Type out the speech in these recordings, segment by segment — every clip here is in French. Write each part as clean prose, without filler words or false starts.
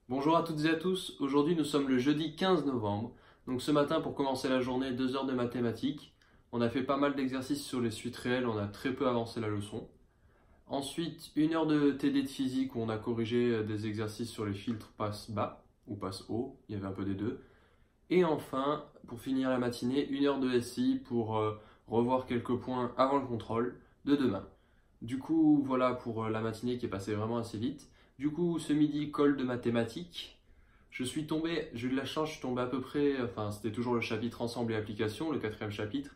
Bonjour à toutes et à tous, aujourd'hui nous sommes le jeudi 15 novembre. Donc ce matin pour commencer la journée, 2 heures de mathématiques. On a fait pas mal d'exercices sur les suites réelles, on a très peu avancé la leçon. Ensuite, 1 heure de TD de physique où on a corrigé des exercices sur les filtres passe bas ou passe haut, il y avait un peu des deux. Et enfin, pour finir la matinée, 1 heure de SI pour revoir quelques points avant le contrôle de demain. Du coup, voilà pour la matinée qui est passée vraiment assez vite. Du coup, ce midi, colle de mathématiques. J'ai eu de la chance, je suis tombé à peu près, enfin c'était toujours le chapitre ensemble et application, le 4e chapitre.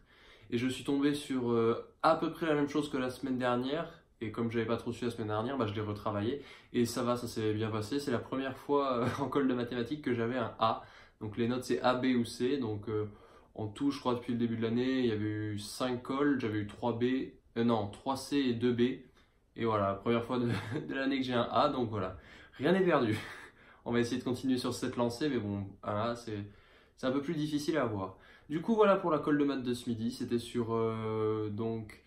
Et je suis tombé sur à peu près la même chose que la semaine dernière. Et comme j'avais pas trop su la semaine dernière, je l'ai retravaillé. Et ça va, ça s'est bien passé. C'est la première fois en colle de mathématiques que j'avais un A. Donc les notes c'est A, B ou C. Donc en tout, je crois depuis le début de l'année, il y avait eu 5 colles, j'avais eu 3 B, non, 3 C et 2 B. Et voilà, la première fois de, de l'année que j'ai un A, donc voilà, rien n'est perdu. On va essayer de continuer sur cette lancée, mais bon, un A, c'est un peu plus difficile à avoir. Du coup, voilà pour la colle de maths de ce midi. C'était sur, donc,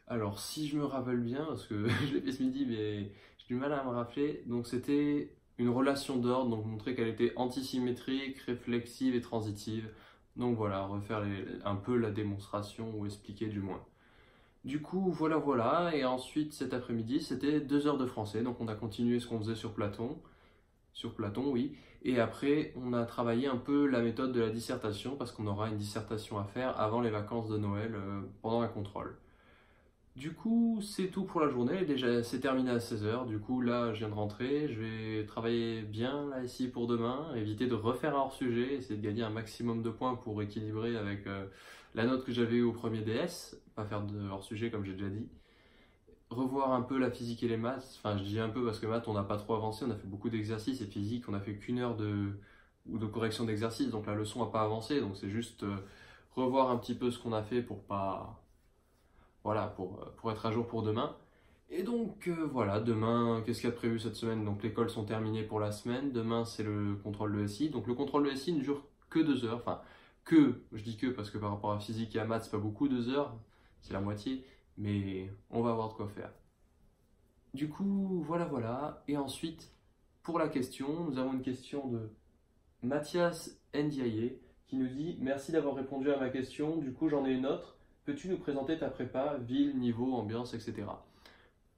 alors si je me rappelle bien, parce que je l'ai fait ce midi, mais j'ai du mal à me rappeler. Donc, c'était une relation d'ordre, donc montrer qu'elle était antisymétrique, réflexive et transitive. Donc voilà, refaire un peu la démonstration, ou expliquer du moins. Du coup, voilà, et ensuite cet après-midi, c'était 2 heures de français, donc on a continué ce qu'on faisait sur Platon, oui, et après on a travaillé un peu la méthode de la dissertation, parce qu'on aura une dissertation à faire avant les vacances de Noël, pendant un contrôle. Du coup, c'est tout pour la journée, déjà c'est terminé à 16 heures. Du coup là je viens de rentrer, je vais travailler bien là ici pour demain, éviter de refaire un hors-sujet, essayer de gagner un maximum de points pour équilibrer avec la note que j'avais eue au premier DS, pas faire de hors-sujet comme j'ai déjà dit. Revoir un peu la physique et les maths, enfin je dis un peu parce que maths on n'a pas trop avancé, on a fait beaucoup d'exercices et physique on a fait qu'une heure ou de correction d'exercice, donc la leçon n'a pas avancé, donc c'est juste revoir un petit peu ce qu'on a fait pour pas voilà, pour être à jour pour demain. Et donc voilà, demain, qu'est-ce qu'il y a de prévu cette semaine? Donc les cols sont terminés pour la semaine. Demain, c'est le contrôle de SI. Donc le contrôle de SI ne dure que 2 heures. Enfin, je dis que parce que par rapport à physique et à maths, c'est pas beaucoup 2 heures. C'est la moitié. Mais on va avoir de quoi faire. Du coup, voilà. Et ensuite, pour la question, nous avons une question de Mathias Ndiaye qui nous dit: Merci d'avoir répondu à ma question. Du coup, j'en ai une autre. Peux-tu nous présenter ta prépa, ville, niveau, ambiance, etc.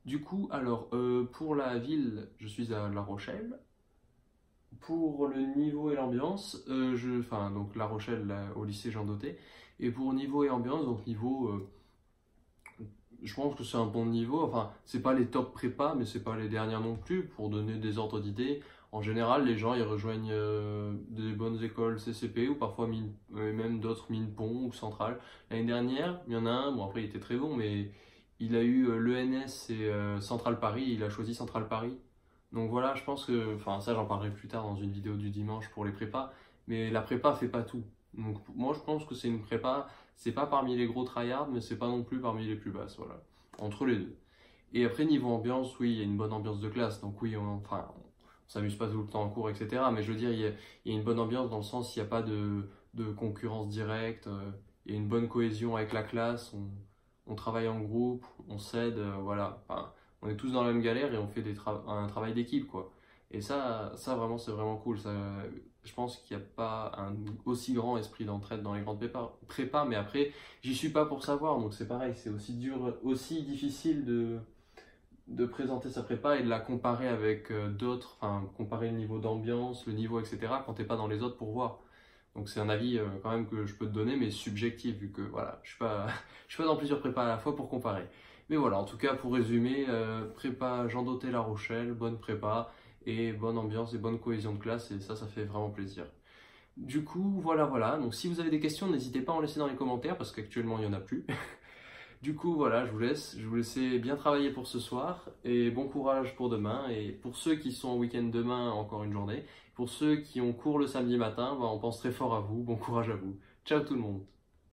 Du coup, alors, pour la ville, je suis à La Rochelle. Pour le niveau et l'ambiance, enfin, donc La Rochelle, là, au lycée Jean Doté. Et pour niveau et ambiance, donc niveau, je pense que c'est un bon niveau. Enfin, c'est pas les top prépa, mais c'est pas les dernières non plus. Pour donner des ordres d'idées, en général, les gens ils rejoignent des bonnes écoles CCP ou parfois même d'autres mines Pont ou Centrale. L'année dernière, il y en a un, bon après il était très bon, mais il a eu l'ENS et Centrale Paris, il a choisi Centrale Paris. Donc voilà, je pense que, enfin ça j'en parlerai plus tard dans une vidéo du dimanche pour les prépas, mais la prépa fait pas tout. Donc moi je pense que c'est une prépa, c'est pas parmi les gros tryhards, mais c'est pas non plus parmi les plus basses, voilà. Entre les deux. Et après, niveau ambiance, oui, il y a une bonne ambiance de classe. Donc oui, on s'amuse pas tout le temps en cours, etc. Mais je veux dire, il y a une bonne ambiance dans le sens, il n'y a pas de concurrence directe. Il y a une bonne cohésion avec la classe. On travaille en groupe, on s'aide, voilà. Enfin, on est tous dans la même galère et on fait un travail d'équipe, quoi. Et ça vraiment, c'est vraiment cool. Ça, je pense qu'il n'y a pas un aussi grand esprit d'entraide dans les grandes prépas, mais après, j'y suis pas pour savoir, donc c'est pareil, c'est aussi dur, aussi difficile de présenter sa prépa et de la comparer avec d'autres, enfin, comparer le niveau d'ambiance, le niveau, etc., quand t'es pas dans les autres pour voir. Donc c'est un avis quand même que je peux te donner, mais subjectif, vu que voilà, je suis pas dans plusieurs prépas à la fois pour comparer. Mais voilà, en tout cas, pour résumer, prépa Jean Doté La Rochelle, bonne prépa, et bonne ambiance et bonne cohésion de classe, et ça fait vraiment plaisir. Du coup, voilà. Donc si vous avez des questions, n'hésitez pas à en laisser dans les commentaires, parce qu'actuellement, il n'y en a plus. Du coup, voilà, je vous laisse. Je vous laisse bien travailler pour ce soir, et bon courage pour demain. Et pour ceux qui sont en week-end demain, encore une journée. Pour ceux qui ont cours le samedi matin, on pense très fort à vous. Bon courage à vous. Ciao tout le monde.